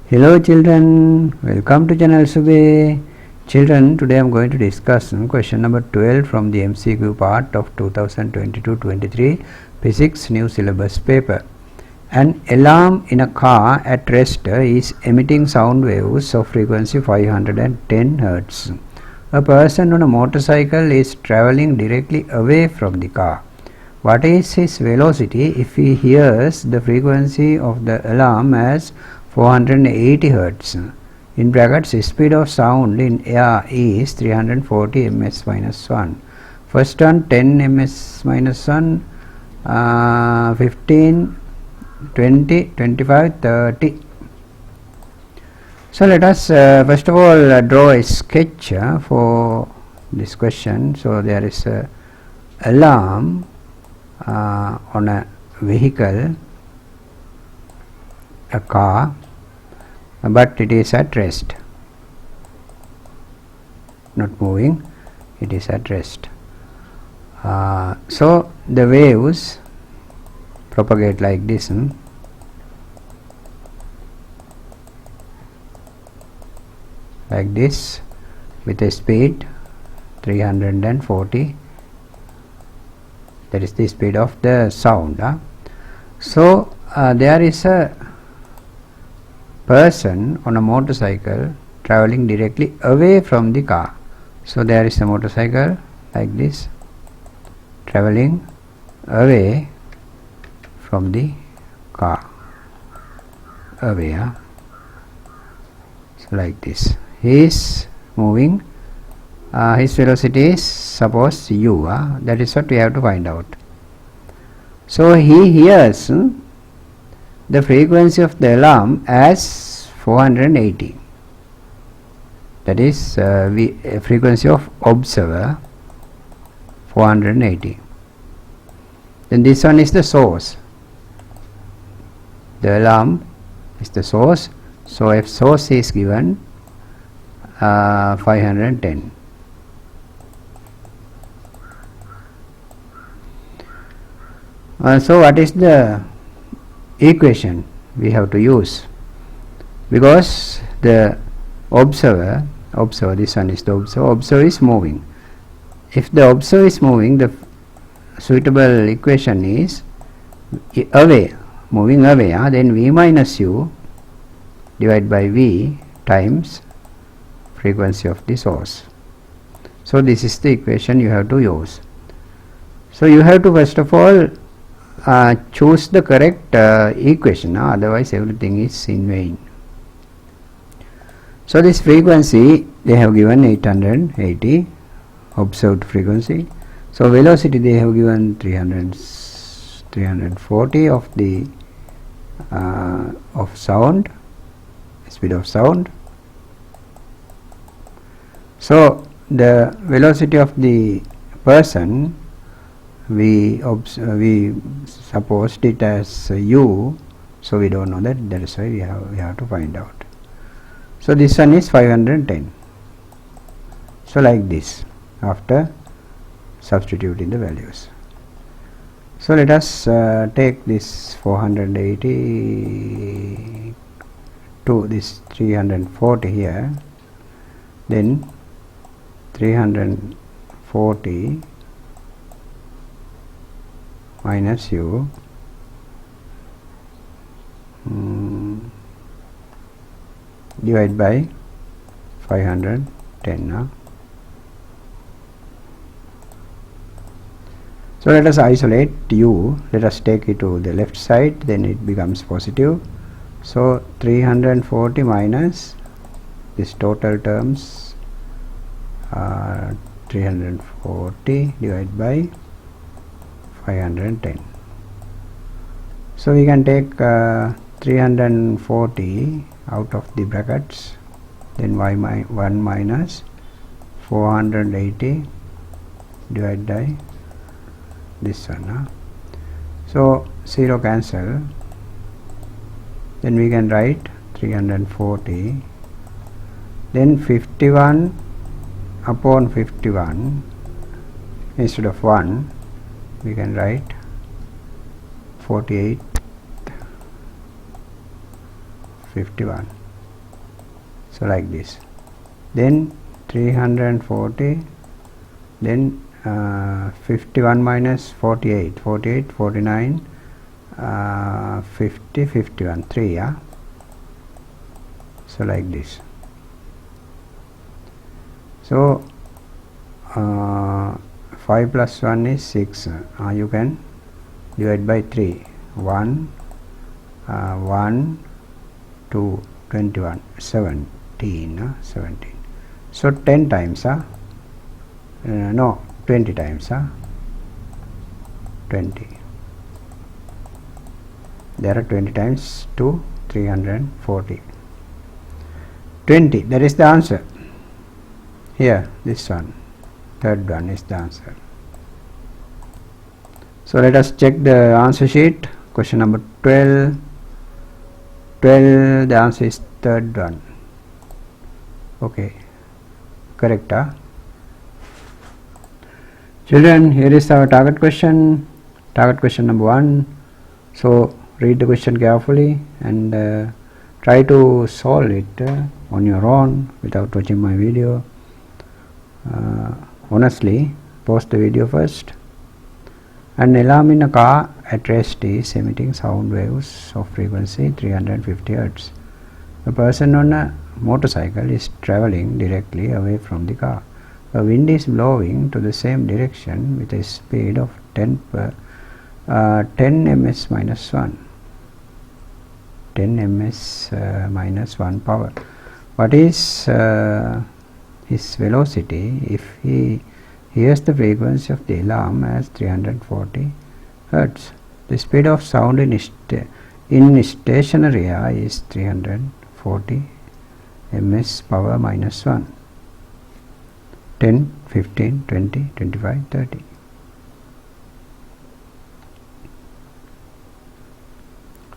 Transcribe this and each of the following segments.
Hello children, welcome to channel Sube. Children, today I am going to discuss question number 12 from the MCQ part of 2022-23 Physics New Syllabus paper. An alarm in a car at rest is emitting sound waves of frequency 510 Hz. A person on a motorcycle is traveling directly away from the car. What is his velocity if he hears the frequency of the alarm as 480 Hz? In brackets, speed of sound in air is 340 ms minus 1. First one 10 ms minus 1, 15, 20, 25, 30. So let us first of all draw a sketch for this question. So there is a alarm on a vehicle, a car, but it is at rest, not moving, it is at rest. So the waves propagate like this, with a speed 340. That is the speed of the sound. So there is a person on a motorcycle traveling directly away from the car. So there is a motorcycle like this traveling away from the car, away. So like this, he is moving. His velocity is suppose u, that is what we have to find out. So he hears the frequency of the alarm as 480, that is frequency of observer 480. Then this one is the source, the alarm is the source. So if source is given 510. So what is the equation we have to use? Because the observer, this one is the observer is moving. If the observer is moving, the suitable equation is away, moving away, then v minus u divided by v times frequency of the source. So this is the equation you have to use. So you have to first of all choose the correct equation, otherwise everything is in vain. So this frequency they have given 880 observed frequency. So velocity they have given 340 of the of sound, speed of sound. So the velocity of the person we supposed it as u, so we don't know that is why we have to find out. So this one is 510. So like this, after substituting the values. So let us take this 480 to this 340 here, then 340 minus u divided by 510. So let us isolate u, let us take it to the left side, then it becomes positive. So 340 minus this total terms 340 divided by 510. So we can take 340 out of the brackets, then 1 minus 480 divided by this one. So 0 cancel, then we can write 340, then 51 upon 51, instead of 1 we can write 48 51. So like this, then 340, then 51 minus 48, 48, 49, 50, 51, 3, yeah. So like this. So 5 plus 1 is 6. You can divide by 3. 1, 1, 2, 21, 17, 17. So 10 times, no, 20 times, 20. There are 20 times 2, 340. 20, that is the answer. Here, this one, third one is the answer. So let us check the answer sheet. Question number 12. 12, the answer is third one. Okay, correct, Children, here is our target question. Target question number 1. So read the question carefully and try to solve it on your own without watching my video. Honestly, pause the video first. An alarm in a car at rest is emitting sound waves of frequency 350 Hz. A person on a motorcycle is traveling directly away from the car. A wind is blowing to the same direction with a speed of 10 ms minus 1. 10 ms minus 1 power. What is his velocity if he hears the frequency of the alarm as 340 Hz? The speed of sound in stationary air is 340 ms power minus 1. 10, 15, 20, 25, 30.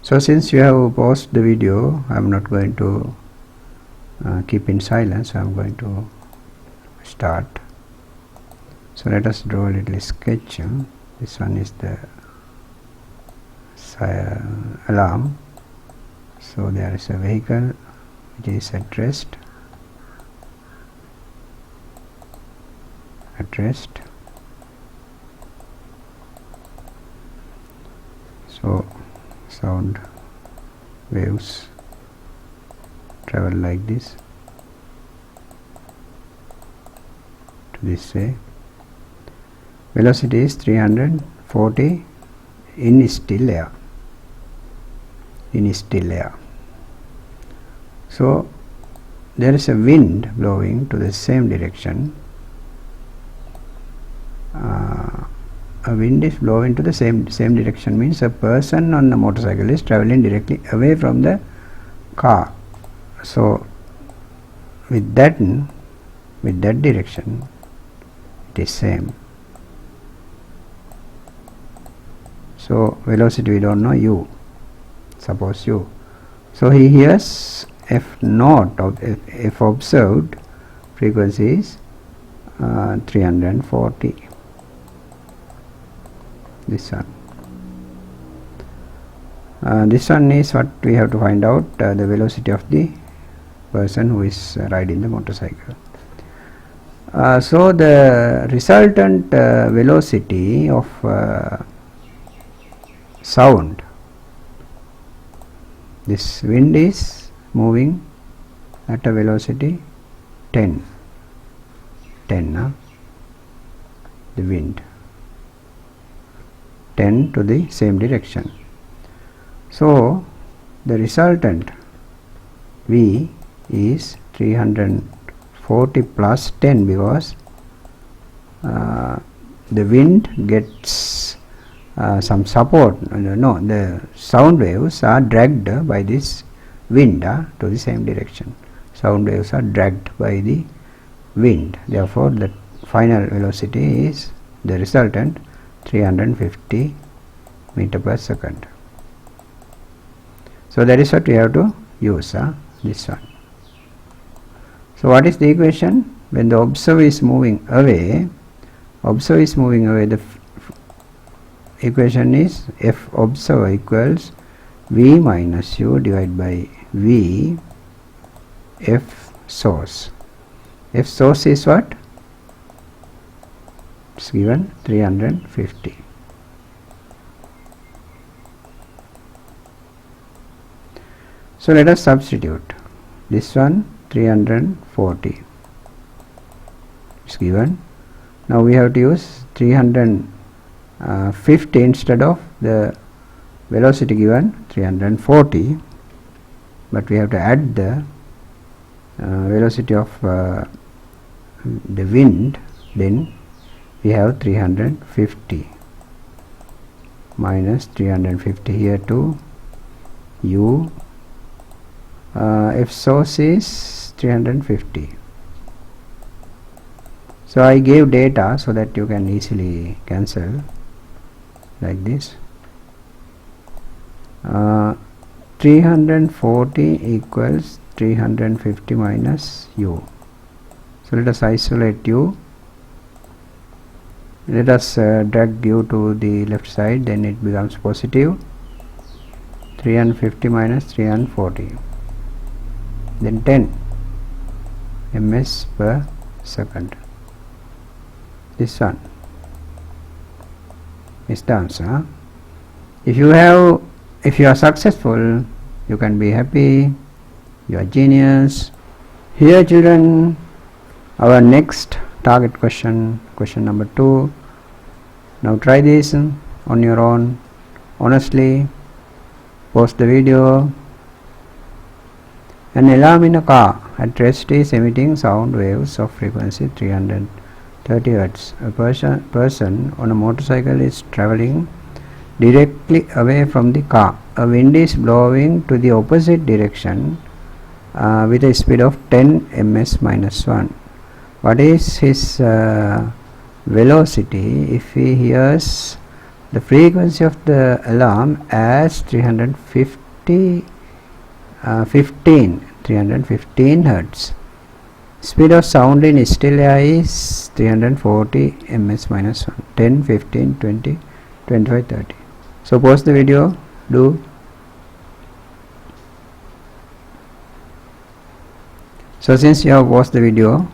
So since you have paused the video, I am not going to keep in silence. I am going to start. So let us draw a little sketch. This one is the alarm. So there is a vehicle which is at rest. So sound waves travel like this to this way. Velocity is 340 in still air. So there is a wind blowing to the same direction. A wind is blowing to the same direction means a person on a motorcycle is traveling directly away from the car. So with that direction it is same. So velocity we don't know, u, suppose u. So he hears f naught of f observed frequency is 340. This one. This one is what we have to find out, the velocity of the person who is riding the motorcycle. So the resultant velocity of sound, this wind is moving at a velocity 10, the wind 10 to the same direction. So the resultant V is 340 plus 10 because the wind gets some support. No, the sound waves are dragged by this wind to the same direction. Sound waves are dragged by the wind. Therefore, the final velocity is the resultant 350 meter per second. So that is what we have to use, this one. So what is the equation? When the observer is moving away, the equation is f observer equals v minus u divided by v f source. F source is what? It's given 350. So let us substitute. This one 340 is given. Now we have to use 350 instead of the velocity given 340, but we have to add the velocity of the wind. Then we have 350 minus 350 here to u. F source is 350. So I gave data so that you can easily cancel like this. 340 equals 350 minus u. So let us isolate u. Let us drag u to the left side, then it becomes positive. 350 minus 340, then 10 ms per second. This one is the answer. If you are successful, you can be happy, you are genius. Here children, our next target question, question number 2. Now try this on your own, honestly. Pause the video. An alarm in a car at rest is emitting sound waves of frequency 330 Hz. A person on a motorcycle is traveling directly away from the car. A wind is blowing to the opposite direction with a speed of 10 ms minus 1. What is his velocity if he hears the frequency of the alarm as 315 Hz? Speed of sound in still air is 340 ms minus 1. 10, 15, 20, 25, 30. So pause the video. Do. So since you have watched the video,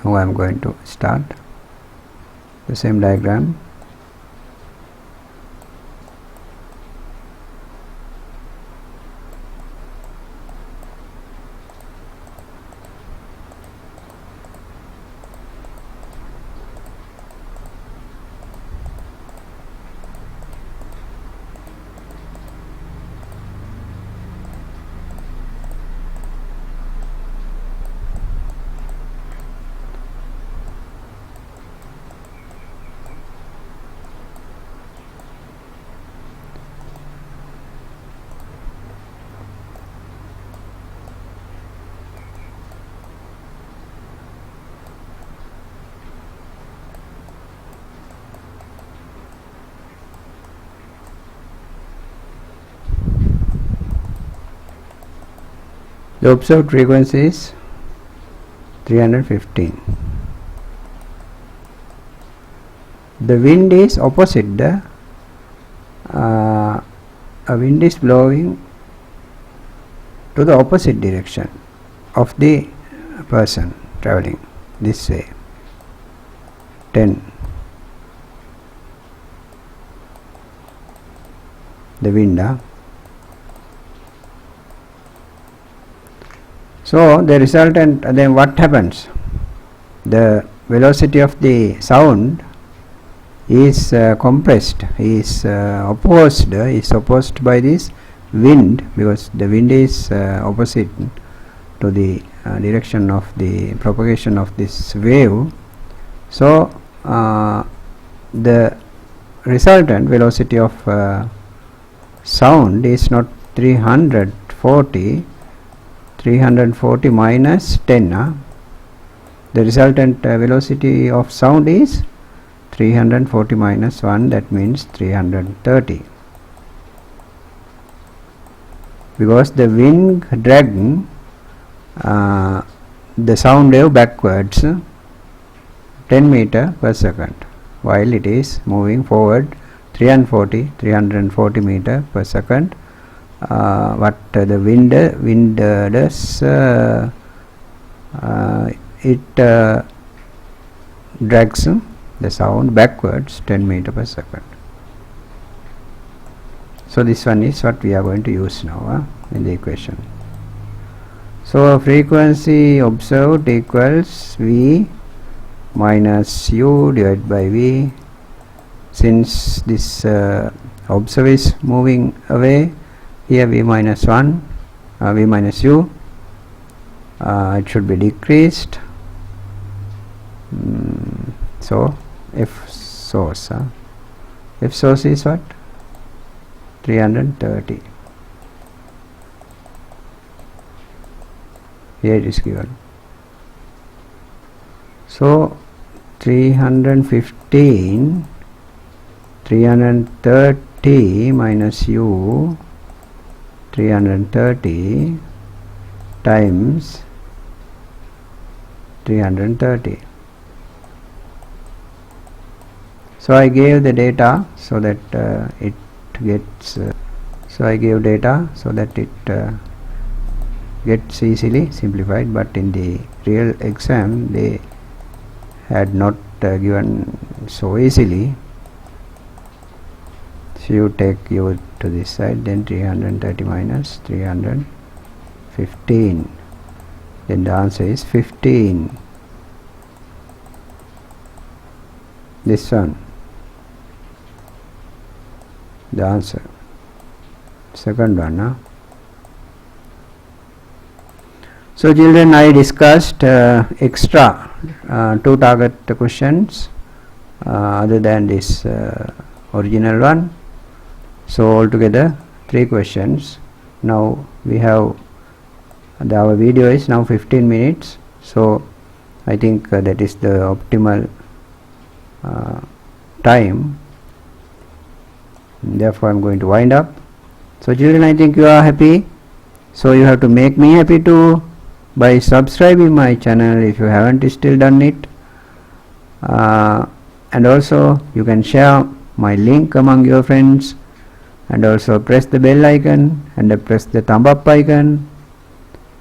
now I am going to start the same diagram. The observed frequency is 315. The wind is opposite. A wind is blowing to the opposite direction of the person traveling this way. 10. The wind. So the resultant, then what happens? The velocity of the sound is compressed, is opposed by this wind, because the wind is opposite to the direction of the propagation of this wave. So the resultant velocity of sound is not 340 minus 10. The resultant velocity of sound is 340 minus 1, that means 330, because the wind dragged the sound wave backwards 10 meter per second, while it is moving forward 340 meter per second. What the wind does it drags the sound backwards 10 meter per second. So this one is what we are going to use now in the equation. So frequency observed equals V minus U divided by V. Since this observer is moving away, here V minus 1, V minus U, it should be decreased. So F source is what? 330. Here it is given. So 315, 330 minus U, 330 times 330. So I gave the data so that it gets so I gave data so that it gets easily simplified, but in the real exam they had not given so easily. So you take U to this side, then 330 minus 315, then the answer is 15. This one, the answer, second one. So children, I discussed extra 2 target questions other than this original one. So altogether 3 questions. Now we have our video is now 15 minutes. So I think that is the optimal time. Therefore I am going to wind up. So children, I think you are happy. So you have to make me happy too by subscribing my channel if you haven't still done it, and also you can share my link among your friends, and also press the bell icon and press the thumb up icon,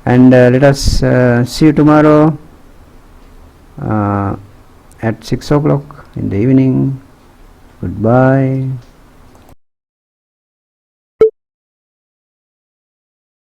and let us see you tomorrow at 6 o'clock in the evening. Goodbye.